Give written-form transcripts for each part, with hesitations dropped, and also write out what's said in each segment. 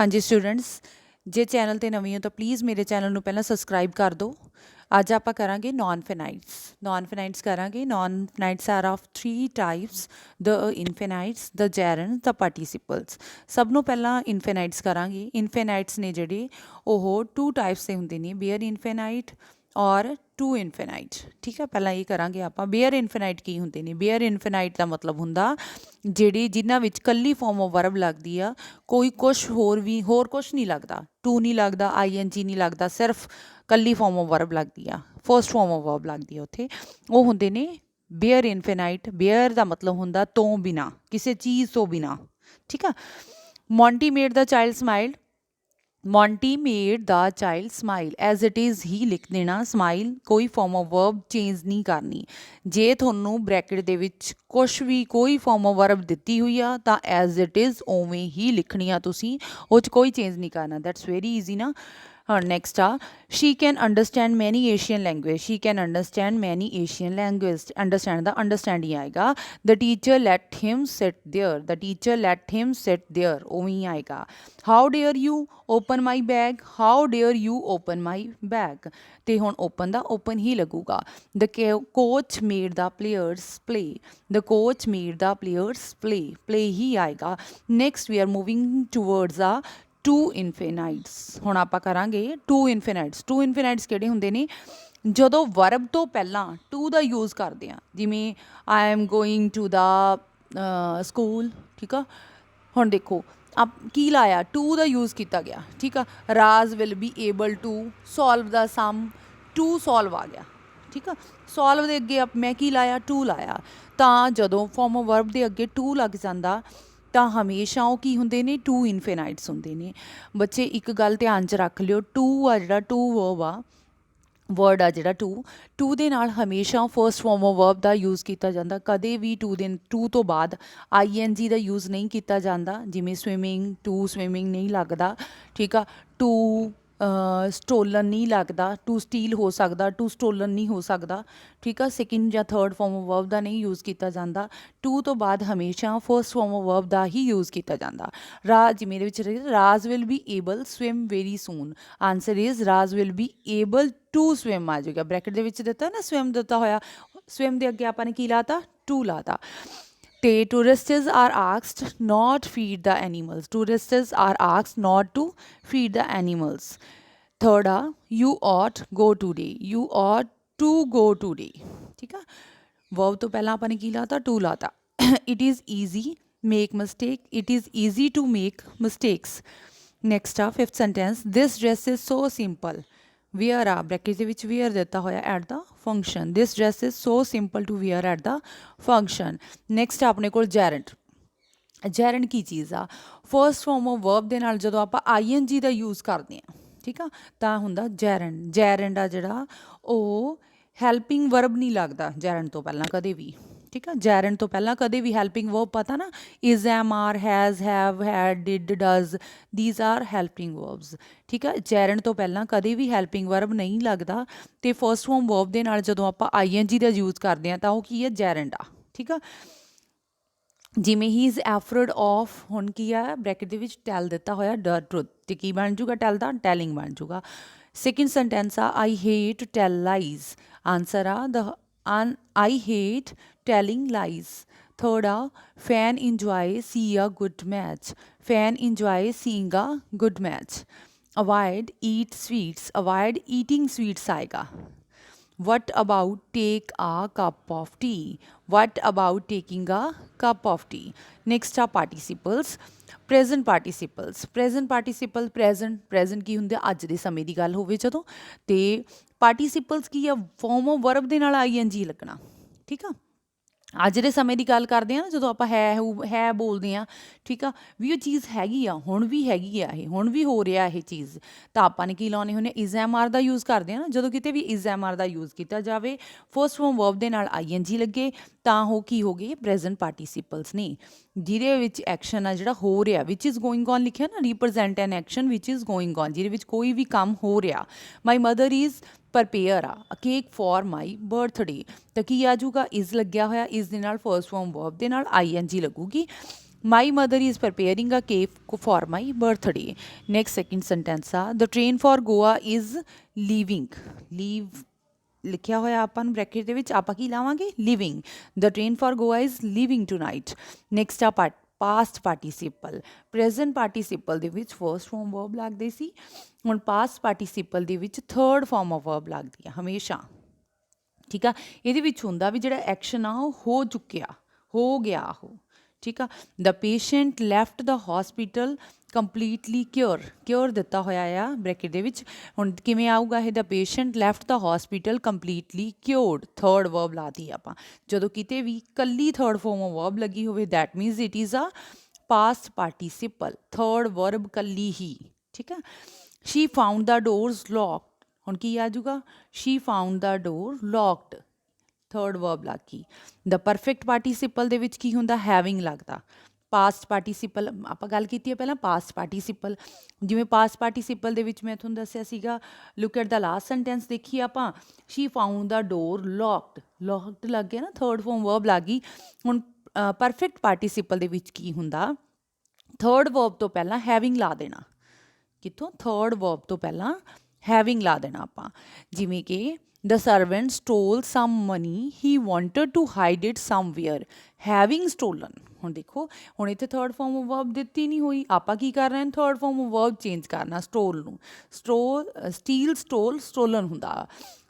हाँ जी स्टूडेंट्स, जे चैनल ते नवीं हो तो प्लीज़ मेरे चैनल ਨੂੰ ਪਹਿਲਾਂ ਸਬਸਕ੍ਰਾਈਬ ਕਰ ਦਿਓ। ਅੱਜ ਆਪਾਂ ਕਰਾਂਗੇ ਨॉन ਫਿਨਾਈਟਸ ਕਰਾਂਗੇ। ਨॉन ਫਿਨਾਈਟਸ ਆਰ ਆਫ 3 ਟਾਈਪਸ, ਦ ਇਨਫਿਨਾਈਟਸ, ਦ ਜੈਰਨ, ਦ ਪਾਰਟੀਸਿਪਲਸ। ਸਭ ਨੂੰ ਪਹਿਲਾਂ ਇਨਫਿਨਾਈਟਸ ਕਰਾਂਗੇ। ਇਨਫਿਨਾਈਟਸ ਨੇ ਜਿਹੜੇ ਉਹ 2 ਟਾਈਪਸ ਦੇ ਹੁੰਦੇ ਨੇ, ਬੇਅਰ ਇਨਫਿਨਾਈਟ ਔਰ ਟੂ ਇਨਫਿਨਾਈਟ। ਠੀਕ ਹੈ, ਪਹਿਲਾਂ ਇਹ ਕਰਾਂਗੇ ਆਪਾਂ। ਬੇਅਰ ਇਨਫਿਨਾਈਟ ਕੀ ਹੁੰਦੇ ਨੇ? ਬੇਅਰ ਇਨਫਿਨਾਈਟ ਦਾ ਮਤਲਬ ਹੁੰਦਾ ਜਿਹੜੀ ਜਿਨ੍ਹਾਂ ਵਿੱਚ ਕੱਲੀ ਫਾਰਮ ਆਫ ਵਰਬ ਲੱਗਦੀ ਆ, ਕੋਈ ਕੁਛ ਹੋਰ ਕੁਛ ਨਹੀਂ ਲੱਗਦਾ, ਟੂ ਨਹੀਂ ਲੱਗਦਾ, ING ਨਹੀਂ ਲੱਗਦਾ, ਸਿਰਫ ਕੱਲੀ ਫਾਰਮ ਆਫ ਵਰਬ ਲੱਗਦੀ ਆ, ਫਸਟ ਫਾਰਮ ਆਫ ਵਰਬ ਲੱਗਦੀ ਆ ਉੱਥੇ, ਉਹ ਹੁੰਦੇ ਨੇ ਬੇਅਰ ਇਨਫਿਨਾਈਟ। ਬੇਅਰ ਦਾ ਮਤਲਬ ਹੁੰਦਾ ਤੋਂ ਬਿਨਾ, ਕਿਸੇ ਚੀਜ਼ ਤੋਂ ਬਿਨਾ। ਠੀਕ ਆ। Monty made the child smile, Monty made the child smile, as it is ਹੀ ਲਿਖ ਦੇਣਾ। ਸਮਾਈਲ ਕੋਈ ਫਾਰਮ ਆਫ ਵਰਬ ਚੇਂਜ ਨਹੀਂ ਕਰਨੀ। ਜੇ ਤੁਹਾਨੂੰ ਬ੍ਰੈਕਟ ਦੇ ਵਿੱਚ ਕੁਛ ਵੀ ਕੋਈ ਫਾਰਮ ਆਫ ਵਰਬ ਦਿੱਤੀ ਹੋਈ ਆ ਤਾਂ ਐਜ਼ ਇਟ ਇਜ਼ ਉਵੇਂ ਹੀ ਲਿਖਣੀ ਆ ਤੁਸੀਂ, ਉਹ 'ਚ ਕੋਈ ਚੇਂਜ ਨਹੀਂ ਕਰਨਾ। ਦੈਟਸ ਵੈਰੀ ਈਜ਼ੀ ਨਾ। ਹਾਂ, ਨੈਕਸਟ ਆ, she can understand many Asian language. She can understand many Asian language, understand ਦਾ ਅੰਡਰਸਟੈਂਡ ਹੀ ਆਏਗਾ। The teacher let him sit there, the teacher let him sit there, ਉਵੇਂ ਹੀ ਆਏਗਾ। How dare you open my bag, how dare you open my bag, ਤੇ ਹੁਣ open ਦਾ open ਹੀ ਲੱਗੂਗਾ। The coach made the players play, the coach made the players play, play ਹੀ ਆਏਗਾ। Next we are moving towards a to infinites. ਹੁਣ ਆਪਾਂ ਕਰਾਂਗੇ ਟੂ ਇਨਫਿਨਾਈਟਸ। ਟੂ ਇਨਫਿਨਾਈਟਸ ਕਿਹੜੇ ਹੁੰਦੇ ਨੇ? ਜਦੋਂ ਵਰਬ ਤੋਂ ਪਹਿਲਾਂ ਟੂ ਦਾ ਯੂਜ਼ ਕਰਦੇ ਹਾਂ, ਜਿਵੇਂ I am going to the school. ਠੀਕ ਆ, ਹੁਣ ਦੇਖੋ ਕੀ ਲਾਇਆ, ਟੂ ਦਾ ਯੂਜ਼ ਕੀਤਾ ਗਿਆ। ਠੀਕ ਆ, Raj will be able to solve the sum, to solve ਆ ਗਿਆ। ਠੀਕ ਆ, ਸੋਲਵ ਦੇ ਅੱਗੇ ਮੈਂ ਕੀ ਲਾਇਆ, ਟੂ ਲਾਇਆ। ਤਾਂ ਜਦੋਂ ਫਾਰਮ ਆਫ ਵਰਬ ਦੇ ਅੱਗੇ ਟੂ ਲੱਗ ਜਾਂਦਾ ਤਾਂ ਹਮੇਸ਼ਾ ਉਹ ਕੀ ਹੁੰਦੇ ਨੇ? ਟੂ ਇਨਫਿਨਾਈਟਸ ਹੁੰਦੇ ਨੇ। ਬੱਚੇ ਇੱਕ ਗੱਲ ਧਿਆਨ 'ਚ ਰੱਖ ਲਿਓ, ਟੂ ਆ ਜਿਹੜਾ ਟੂ ਵਰਬ ਆ, ਵਰਡ ਆ ਜਿਹੜਾ ਟੂ ਦੇ ਨਾਲ ਹਮੇਸ਼ਾ first form of verb the use ਕੀਤਾ ਜਾਂਦਾ। ਕਦੇ ਵੀ ਟੂ ਤੋਂ ਬਾਅਦ ING ਦਾ ਯੂਜ਼ ਨਹੀਂ ਕੀਤਾ ਜਾਂਦਾ। ਜਿਵੇਂ ਸਵਿਮਿੰਗ, ਟੂ ਸਵਿਮਿੰਗ ਨਹੀਂ ਲੱਗਦਾ। ਠੀਕ ਆ, ਟੂ ਸਟੋਲਨ ਨਹੀਂ ਲੱਗਦਾ, ਟੂ ਸਟੀਲ ਹੋ ਸਕਦਾ, ਟੂ ਸਟੋਲਨ ਨਹੀਂ ਹੋ ਸਕਦਾ। ਠੀਕ ਆ, ਸੈਕਿੰਡ ਜਾਂ ਥਰਡ ਫਾਰਮ ਆਫ ਵਰਬ ਦਾ ਨਹੀਂ ਯੂਜ਼ ਕੀਤਾ ਜਾਂਦਾ। ਟੂ ਤੋਂ ਬਾਅਦ ਹਮੇਸ਼ਾ ਫਸਟ ਫਾਰਮ ਆਫ ਵਰਬ ਦਾ ਹੀ ਯੂਜ਼ ਕੀਤਾ ਜਾਂਦਾ। ਰਾਜ ਮੇਰੇ ਵਿੱਚ Raj will be able swim very soon, answer is Raj will be able to swim ਆ ਜਾਏਗਾ। ਬ੍ਰੈਕਟ ਦੇ ਵਿੱਚ ਦਿੱਤਾ ਨਾ ਸਵਿਮ ਦਿੱਤਾ ਹੋਇਆ, ਸਵਿਮ ਦੇ ਅੱਗੇ ਆਪਾਂ ਨੇ ਕੀ ਲਾਤਾ? ਟੂ ਲਾਤਾ। ਤੇ tourists are asked not feed the animals, tourists are asked not to feed the animals. Third ਆ, you ought go today, you ought to go today. ਠੀਕ ਆ, ਵਰਬ ਤੋਂ ਪਹਿਲਾਂ ਆਪਾਂ ਨੇ ਕੀ ਲਾਤਾ? ਟੂ ਲਾਤਾ। It is easy make mistake, it is easy to make mistakes. Next ਆ fifth sentence, this dress is so simple. Wear ਆ ਬ੍ਰੈਕਟ ਦੇ ਵਿੱਚ ਵੇਅਰ ਦਿੱਤਾ ਹੋਇਆ at the function. This dress is so simple to wear at the function. Next ਆਪਣੇ ਕੋਲ ਜੈਰੈਂਟ। ਜੈਰੈਂਟ ਕੀ ਚੀਜ਼ ਆ? ਫਸਟ ਫਾਰਮ ਆਫ ਵਰਬ ਦੇ ਨਾਲ ਜਦੋਂ ਆਪਾਂ ING ਦਾ ਯੂਜ਼ ਕਰਦੇ ਹਾਂ, ਠੀਕ ਆ, ਤਾਂ ਹੁੰਦਾ ਜੈਰੈਂਟ। ਜੈਰੈਂਟ ਆ ਜਿਹੜਾ ਉਹ ਹੈਲਪਿੰਗ ਵਰਬ ਨਹੀਂ ਲੱਗਦਾ ਜੈਰੈਂਟ ਤੋਂ ਪਹਿਲਾਂ ਕਦੇ ਵੀ। ਠੀਕ ਆ, ਜੈਰੈਂਟ ਤੋਂ ਪਹਿਲਾਂ ਕਦੇ ਵੀ ਹੈਲਪਿੰਗ ਵਰਬ, ਪਤਾ ਨਾ, is, am, are, has, have, had, did, does, these are helping verbs. ਠੀਕ ਆ, ਜੈਰੈਂਟ ਤੋਂ ਪਹਿਲਾਂ ਕਦੇ ਵੀ ਹੈਲਪਿੰਗ ਵਰਬ ਨਹੀਂ ਲੱਗਦਾ। ਅਤੇ ਫਸਟ ਫਾਰਮ ਵਰਬ ਦੇ ਨਾਲ ਜਦੋਂ ਆਪਾਂ ING ਦਾ ਯੂਜ਼ ਕਰਦੇ ਹਾਂ ਤਾਂ ਉਹ ਕੀ ਹੈ? ਜੈਰੈਂਟ ਆ। ਠੀਕ ਆ, ਜਿਵੇਂ ਹੀ ਇਜ਼ ਐਫਰਡ ਆਫ, ਹੁਣ ਕੀ ਆ ਬ੍ਰੈਕਟ ਦੇ ਵਿੱਚ ਟੈਲ ਦਿੱਤਾ ਹੋਇਆ ਦ ਟਰੁੱਥ, ਅਤੇ ਕੀ ਬਣ ਜੂਗਾ? ਟੈਲ ਦਾ ਟੈਲਿੰਗ ਬਣ ਜੂਗਾ। ਸੈਕਿੰਡ ਸੈਂਟੈਂਸ ਆ, I hate tell lies, answer ਆ I hate telling lies. Third ਆ, fan enjoy see a good match, fan enjoy seeing a good match. Avoid eat sweets, avoid eating sweets ਆਏਗਾ। What about take a cup of tea? What about taking a cup of tea? Next are participles. Present participles. Present participle, present ਕੀ ਹੁੰਦੇ? ਅੱਜ ਦੇ ਸਮੇਂ ਦੀ ਗੱਲ ਹੋਵੇ ਜਦੋਂ। ਤੇ participles ਕੀ ਆ? ਫਾਰਮ ਆਫ ਵਰਬ ਦੇ ਨਾਲ ING ਲੱਗਣਾ। ਠੀਕ ਆ, ਅੱਜ ਦੇ ਸਮੇਂ ਦੀ ਗੱਲ ਕਰਦੇ ਹਾਂ ਨਾ, ਜਦੋਂ ਆਪਾਂ ਹੈ ਬੋਲਦੇ ਹਾਂ। ਠੀਕ ਆ, ਵੀ ਉਹ ਚੀਜ਼ ਹੈਗੀ ਆ, ਹੁਣ ਵੀ ਹੈਗੀ ਆ, ਇਹ ਹੁਣ ਵੀ ਹੋ ਰਿਹਾ ਇਹ ਚੀਜ਼, ਤਾਂ ਆਪਾਂ ਨੇ ਕੀ ਲਾਉਣੇ ਹੁੰਦੇ? ਇਜ਼, ਐਮ, ਆਰ ਦਾ ਯੂਜ਼ ਕਰਦੇ ਹਾਂ ਨਾ। ਜਦੋਂ ਕਿਤੇ ਵੀ ਇਜ਼, ਐਮ, ਆਰ ਦਾ ਯੂਜ਼ ਕੀਤਾ ਜਾਵੇ, ਫਸਟ ਫਾਰਮ ਵਰਬ ਦੇ ਨਾਲ ING ਲੱਗੇ, ਤਾਂ ਉਹ ਕੀ ਹੋ ਗਏ? ਪ੍ਰੈਜ਼ੈਂਟ ਪਾਰਟੀਸੀਪਲਸ ਨੇ, ਜਿਹਦੇ ਵਿੱਚ ਐਕਸ਼ਨ ਆ ਜਿਹੜਾ ਹੋ ਰਿਹਾ, ਵਿਚ ਇਜ਼ ਗੋਇੰਗ ਔਨ ਲਿਖਿਆ ਨਾ, represent and action which is going on, ਜਿਹਦੇ ਵਿੱਚ ਕੋਈ ਵੀ ਕੰਮ ਹੋ ਰਿਹਾ। ਮਾਈ ਮਦਰ ਇਜ਼ ਪ੍ਰਪੇਅਰ ਆ ਕੇਕ ਫॉर ਮਾਈ ਬਰਥਡੇ, ਤਾਂ ਕੀ ਆ ਜਾਊਗਾ? ਇਜ਼ ਲੱਗਿਆ ਹੋਇਆ, ਇਜ਼ ਦੇ ਨਾਲ ਫਸਟ ਫਾਰਮ ਵਰਬ ਦੇ ਨਾਲ ING ਲੱਗੂਗੀ। My mother is preparing a cake for my birthday. Next second sentence ਆ the train for Goa is leaving. Leave ਲਿਖਿਆ ਹੋਇਆ ਆਪਾਂ ਨੂੰ ਬ੍ਰੈਕਟ ਦੇ ਵਿੱਚ, ਆਪਾਂ ਕੀ ਲਾਵਾਂਗੇ living. The train for Goa is leaving tonight. Next ਆ ਪਾਸਟ ਪਾਰਟੀਸੀਪਲ। ਪ੍ਰੈਜ਼ੈਂਟ ਪਾਰਟੀਸੀਪਲ ਦੇ ਵਿੱਚ ਫਰਸਟ ਫਾਰਮ ਵਰਬ ਲੱਗਦੇ ਸੀ, ਹੁਣ ਪਾਸਟ ਪਾਰਟੀਸੀਪਲ ਦੇ ਵਿੱਚ ਥਰਡ ਫਾਰਮ ਆਫ ਵਰਬ ਲੱਗਦੀ ਆ ਹਮੇਸ਼ਾ। ਠੀਕ ਆ, ਇਹਦੇ ਵਿੱਚ ਹੁੰਦਾ ਵੀ ਜਿਹੜਾ ਐਕਸ਼ਨ ਆ ਉਹ ਹੋ ਚੁੱਕਿਆ, ਹੋ ਗਿਆ ਉਹ। ਠੀਕ ਆ, ਦ ਪੇਸ਼ੈਂਟ ਲੈਫਟ ਦ ਹੌਸਪੀਟਲ ਕੰਪਲੀਟਲੀ ਕਿਉਰ। ਕਿਉਰ ਦਿੱਤਾ ਹੋਇਆ ਆ ਬ੍ਰੈਕਟ ਦੇ ਵਿੱਚ, ਹੁਣ ਕਿਵੇਂ ਆਊਗਾ ਇਹ ਦ ਪੇਸ਼ੈਂਟ ਲੈਫਟ ਦ ਹੌਸਪੀਟਲ ਕੰਪਲੀਟਲੀ ਕਿਉਰਡ। ਥਰਡ ਵਰਬ ਲਾਤੀ ਆਪਾਂ। ਜਦੋਂ ਕਿਤੇ ਵੀ ਕੱਲੀ ਥਰਡ ਫਾਰਮ ਆਫ ਵਰਬ ਲੱਗੀ ਹੋਵੇ that means it is a past participle, third verb ਕੱਲੀ ਹੀ। ਠੀਕ ਆ, she found the doors locked, ਹੁਣ ਕੀ ਆ ਜਾਊਗਾ she found the door locked, third verb ਲੱਗ ਗਈ। ਦ ਪਰਫੈਕਟ ਪਾਰਟੀਸਿਪਲ ਦੇ ਵਿੱਚ ਕੀ ਹੁੰਦਾ ਹੈਵਿੰਗ ਲੱਗਦਾ। ਪਾਸਟ ਪਾਰਟੀਸਿਪਲ ਆਪਾਂ ਗੱਲ ਕੀਤੀ ਹੈ ਪਹਿਲਾਂ, ਪਾਸਟ ਪਾਰਟੀਸਿਪਲ ਜਿਵੇਂ ਪਾਸਟ ਪਾਰਟੀਸਿਪਲ ਦੇ ਵਿੱਚ ਮੈਂ ਤੁਹਾਨੂੰ ਦੱਸਿਆ ਸੀਗਾ, look at the last sentence ਦੇਖੀਏ ਆਪਾਂ, ਸ਼ੀ ਫਾਊਂਡ ਦਾ ਡੋਰ ਲੌਕਡ, ਲੌਕਡ ਲੱਗ ਗਿਆ ਨਾ, ਥਰਡ ਫਾਰਮ ਵਰਬ ਲੱਗ ਗਈ। ਹੁਣ ਪਰਫੈਕਟ ਪਾਰਟੀਸਿਪਲ ਦੇ ਵਿੱਚ ਕੀ ਹੁੰਦਾ, ਥਰਡ ਵਰਬ ਤੋਂ ਪਹਿਲਾਂ ਹੈਵਿੰਗ ਲਾ ਦੇਣਾ। ਕਿੱਥੋਂ, ਥਰਡ ਵਰਬ ਤੋਂ ਪਹਿਲਾਂ ਹੈਵਿੰਗ ਲਾ ਦੇਣਾ ਆਪਾਂ। ਜਿਵੇਂ ਕਿ the servant stole some money he wanted to hide it somewhere. Having stolen, ਹੁਣ ਦੇਖੋ ਹੁਣ ਇੱਥੇ ਥਰਡ ਫਾਰਮ ਆਫ ਵਰਬ ਦਿੱਤੀ ਨਹੀਂ ਹੋਈ, ਆਪਾਂ ਕੀ ਕਰ ਰਹੇ ਹਾਂ third form of verb change ਕਰਨਾ, ਸਟੋਲ ਨੂੰ ਸਟੀਲ, ਸਟੋਲ ਸਟੋਲਨ ਹੁੰਦਾ।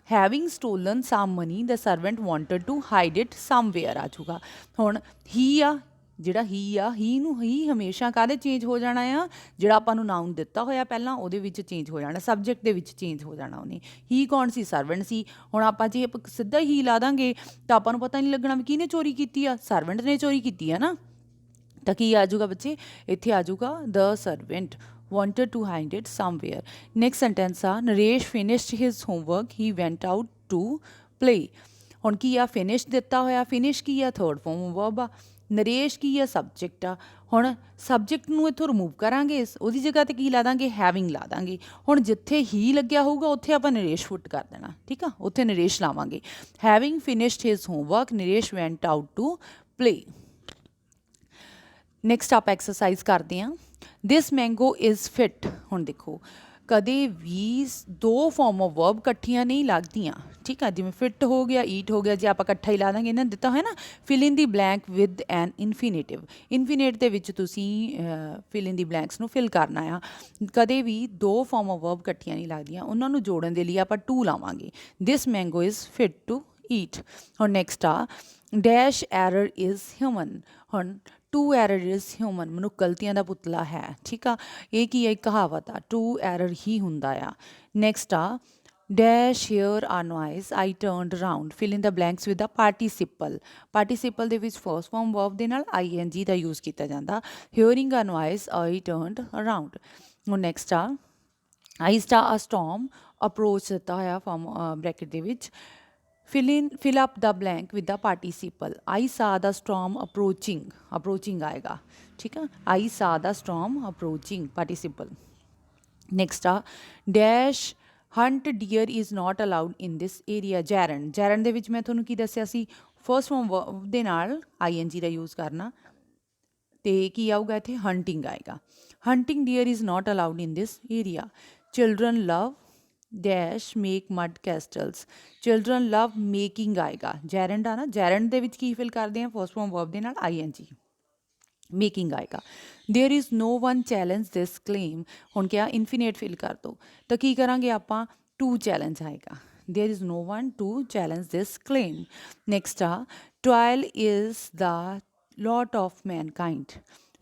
Having stolen some money the servant wanted to hide it somewhere ਆ ਜਾਊਗਾ। ਹੁਣ ਹੀ ਆ, ਜਿਹੜਾ ਹੀ ਆ, ਹੀ ਨੂੰ ਹੀ ਹਮੇਸ਼ਾ ਕਾਹਦੇ ਚੇਂਜ ਹੋ ਜਾਣਾ ਆ, ਜਿਹੜਾ ਆਪਾਂ ਨੂੰ ਨਾਊਨ ਦਿੱਤਾ ਹੋਇਆ ਪਹਿਲਾਂ ਉਹਦੇ ਵਿੱਚ ਚੇਂਜ ਹੋ ਜਾਣਾ, ਸਬਜੈਕਟ ਦੇ ਵਿੱਚ ਚੇਂਜ ਹੋ ਜਾਣਾ ਉਹਨੇ। ਹੀ ਕੌਣ ਸੀ, ਸਰਵੈਂਟ ਸੀ। ਹੁਣ ਆਪਾਂ ਜੇ ਸਿੱਧਾ ਹੀ ਲਾ ਦਾਂਗੇ ਤਾਂ ਆਪਾਂ ਨੂੰ ਪਤਾ ਨਹੀਂ ਲੱਗਣਾ ਵੀ ਕਿਹਨੇ ਚੋਰੀ ਕੀਤੀ ਆ, ਸਰਵੈਂਟ ਨੇ ਚੋਰੀ ਕੀਤੀ ਆ ਨਾ। ਤਾਂ ਕੀ ਆ ਜਾਊਗਾ ਬੱਚੇ, ਇੱਥੇ ਆ ਜਾਊਗਾ ਦ servant wanted to hide it somewhere. Next sentence ਆ Naresh finished his homework he went out to play. ਹੁਣ ਕੀ ਆ, ਫਿਨਿਸ਼ ਦਿੱਤਾ ਹੋਇਆ, ਫਿਨਿਸ਼ ਕੀ ਆ, ਥਰਡ ਫਾਰਮ ਵਰਬ ਆ। ਨਰੇਸ਼ ਕੀ ਆ, ਸਬਜੈਕਟ ਆ। ਹੁਣ ਸਬਜੈਕਟ ਨੂੰ ਇੱਥੋਂ ਰਿਮੂਵ ਕਰਾਂਗੇ, ਉਹਦੀ ਜਗ੍ਹਾ 'ਤੇ ਕੀ ਲਾ ਦਾਂਗੇ, ਹੈਵਿੰਗ ਲਾ ਦਾਂਗੇ। ਹੁਣ ਜਿੱਥੇ ਹੀ ਲੱਗਿਆ ਹੋਊਗਾ ਉੱਥੇ ਆਪਾਂ ਨਰੇਸ਼ ਫੁੱਟ ਕਰ ਦੇਣਾ। ਠੀਕ ਆ, ਉੱਥੇ ਨਰੇਸ਼ ਲਾਵਾਂਗੇ। Having finished his homework Naresh went out to play. Next ਆਪਾਂ ਐਕਸਰਸਾਈਜ਼ ਕਰਦੇ ਹਾਂ। This mango is fit. ਹੁਣ ਦੇਖੋ ਕਦੇ ਵੀ ਦੋ ਫਾਰਮ ਆਫ ਵਰਬ ਇਕੱਠੀਆਂ ਨਹੀਂ ਲੱਗਦੀਆਂ। ਠੀਕ ਆ, ਜਿਵੇਂ ਫਿਟ ਹੋ ਗਿਆ, ਈਟ ਹੋ ਗਿਆ, ਜੇ ਆਪਾਂ ਇਕੱਠਾ ਹੀ ਲਾ ਦਾਂਗੇ, ਇਹਨਾਂ ਦਿੱਤਾ ਹੋਇਆ ਨਾ fill in the blank with ਐਨ ਇਨਫੀਨੇਟਿਵ। ਇਨਫੀਨੇਟ ਦੇ ਵਿੱਚ ਤੁਸੀਂ ਫਿਲ ਇਨ ਦੀ ਬਲੈਂਕਸ ਨੂੰ ਫਿਲ ਕਰਨਾ ਆ। ਕਦੇ ਵੀ ਦੋ ਫਾਰਮ ਆਫ ਵਰਬ ਇਕੱਠੀਆਂ ਨਹੀਂ ਲੱਗਦੀਆਂ, ਉਹਨਾਂ ਨੂੰ ਜੋੜਨ ਦੇ ਲਈ ਆਪਾਂ ਟੂ ਲਾਵਾਂਗੇ। This mango is fit to eat. ਹੁਣ ਨੈਕਸਟ ਆ ਡੈਸ਼ ਐਰਰ ਇਜ਼ ਹਿਊਮਨ। ਹੁਣ ਟੂ ਐਰਰ ਇਜ਼ ਹਿਊਮਨ, ਮਨੁੱਖ ਗਲਤੀਆਂ ਦਾ ਪੁਤਲਾ ਹੈ। ਠੀਕ ਆ, ਇਹ ਕੀ ਹੈ, ਕਹਾਵਤ ਆ, ਟੂ ਐਰਰ ਹੀ ਹੁੰਦਾ ਆ। ਨੈਕਸਟ ਆ dash hear a noise I turned around, fill in the blanks with the participle. Participle ਦੇ ਵਿੱਚ ਫਰਸਟ ਫਾਰਮ ਵਰਬ ਦੇ ਨਾਲ ING ਦਾ ਯੂਜ਼ ਕੀਤਾ ਜਾਂਦਾ। ਹੀਅਰਿੰਗ ਆ ਨੋਇਸ ਆਈ ਟਰਨਡ ਅਰਾਊਂਡ। ਹੁਣ ਨੈਕਸਟ ਆ ਆਈ ਸਟਾ ਆ ਸਟੋਮ ਅਪਰੋਚ ਦਿੱਤਾ ਹੋਇਆ ਫਾਰਮ ਬ੍ਰੈਕਟ ਦੇ ਵਿੱਚ। fill up the blank with the participle. I saw the storm approaching. Approaching आएगा। ठीक है, I saw the storm approaching, participle. Next dash hunt deer is not allowed in this area. Gerund, gerund ਦੇ ਵਿੱਚ ਮੈਂ ਤੁਹਾਨੂੰ ਕੀ ਦੱਸਿਆ ਸੀ, first farm verb ਦੇ ਨਾਲ ING ਦਾ ਯੂਜ਼ ਕਰਨਾ, ਤੇ ਕੀ ਆਊਗਾ ਇੱਥੇ, hunting ਆਏਗਾ। hunting deer is not allowed in this area. Children love dash make mud castles. Children love making ਆਏਗਾ। ਜੈਰੈਂਡ ਆ ਨਾ, ਜੈਰੈਂਡ ਦੇ ਵਿੱਚ ਕੀ ਫਿਲ ਕਰਦੇ ਆ, ਫਸਟ ਫਾਰਮ ਵਰਬ ਦੇ ਨਾਲ ING, ਮੇਕਿੰਗ ਆਏਗਾ। There is no one challenge this claim. ਹੁਣ ਕਿਆ, ਇਨਫੀਨੇਟ ਫਿਲ ਕਰ ਦਿਓ, ਤਾਂ ਕੀ ਕਰਾਂਗੇ ਆਪਾਂ, ਟੂ ਚੈਲੰਜ ਆਏਗਾ। There is no one to challenge this claim. Next ਆ trial is the lot of mankind.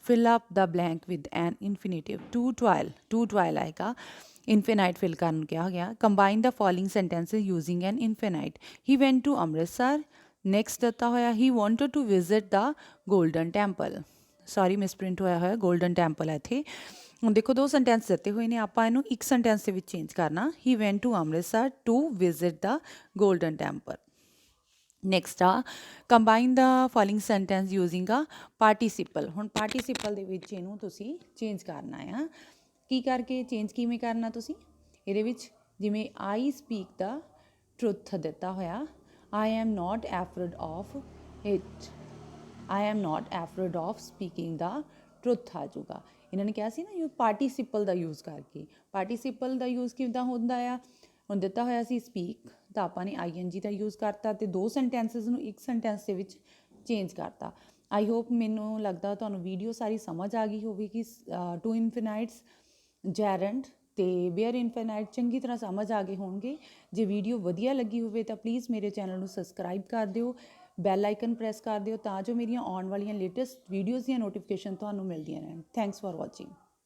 Fill up the blank with an infinitive. To trial आएगा। Infinite fill करने क्या गया, combine the following sentences using an infinite. He went to Amritsar. Next ਦਿੱਤਾ ਹੋਇਆ he wanted to visit the golden temple. Sorry misprint ਹੋਇਆ ਹੋਇਆ, golden temple ਹੈ ਇੱਥੇ। ਹੁਣ ਦੇਖੋ ਦੋ ਸੈਂਟੈਂਸ ਦਿੱਤੇ ਹੋਏ ਨੇ, ਆਪਾਂ ਇਹਨੂੰ ਇੱਕ ਸੈਂਟੈਂਸ ਦੇ ਵਿੱਚ ਚੇਂਜ ਕਰਨਾ। he went to Amritsar to visit the golden temple. Next ਆ combine the following sentence using a participle. ਹੁਣ ਪਾਰਟੀਸਿਪਲ ਦੇ ਵਿੱਚ ਇਹਨੂੰ ਤੁਸੀਂ ਚੇਂਜ ਕਰਨਾ ਆ। ਕੀ ਕਰਕੇ ਚੇਂਜ ਕਿਵੇਂ ਕਰਨਾ ਤੁਸੀਂ, ਇਹਦੇ ਵਿੱਚ ਜਿਵੇਂ ਆਈ ਸਪੀਕ ਦਾ ਟਰੁੱਥ ਦਿੱਤਾ ਹੋਇਆ, I am not effort of it. I am not effort of speaking the truth ਆ ਜਾਊਗਾ। ਇਹਨਾਂ ਨੇ ਕਿਹਾ ਸੀ ਨਾ ਯੂ ਪਾਰਟੀਸਿਪਲ ਦਾ ਯੂਜ਼ ਕਰਕੇ। ਪਾਰਟੀਸਿਪਲ ਦਾ ਯੂਜ਼ ਕਿੱਦਾਂ ਹੁੰਦਾ ਆ, ਹੁਣ ਦਿੱਤਾ ਹੋਇਆ ਸੀ ਸਪੀਕ ਤਾਂ ਆਪਾਂ ਨੇ ING ਦਾ ਯੂਜ਼ ਕਰਤਾ ਅਤੇ 2 ਸੈਂਟੈਂਸਿਸ ਨੂੰ ਇੱਕ ਸੈਂਟੈਂਸ ਦੇ ਵਿੱਚ ਚੇਂਜ ਕਰਤਾ। ਆਈ ਹੋਪ ਮੈਨੂੰ ਲੱਗਦਾ ਤੁਹਾਨੂੰ ਵੀਡੀਓ ਸਾਰੀ ਸਮਝ ਆ ਗਈ ਹੋਵੇਗੀ। ਟੂ ਇਨਫਿਨਾਈਟਸ, ਜੈਰੰਡ ਅਤੇ ਵੇਅਰ ਇਨਫਿਨਾਈਟ ਚੰਗੀ ਤਰ੍ਹਾਂ ਸਮਝ ਆ ਗਏ ਹੋਣਗੇ। ਜੇ ਵੀਡੀਓ ਵਧੀਆ ਲੱਗੀ ਹੋਵੇ ਤਾਂ ਪਲੀਜ਼ ਮੇਰੇ ਚੈਨਲ ਨੂੰ ਸਬਸਕ੍ਰਾਈਬ ਕਰ ਦਿਓ, ਬੈਲ ਆਈਕਨ ਪ੍ਰੈਸ ਕਰ ਦਿਓ ਤਾਂ ਜੋ ਮੇਰੀਆਂ ਆਉਣ ਵਾਲੀਆਂ ਲੇਟੈਸਟ ਵੀਡੀਓਜ਼ ਦੀਆਂ ਨੋਟੀਫਿਕੇਸ਼ਨ ਤੁਹਾਨੂੰ ਮਿਲਦੀਆਂ ਰਹਿਣ। Thanks for watching.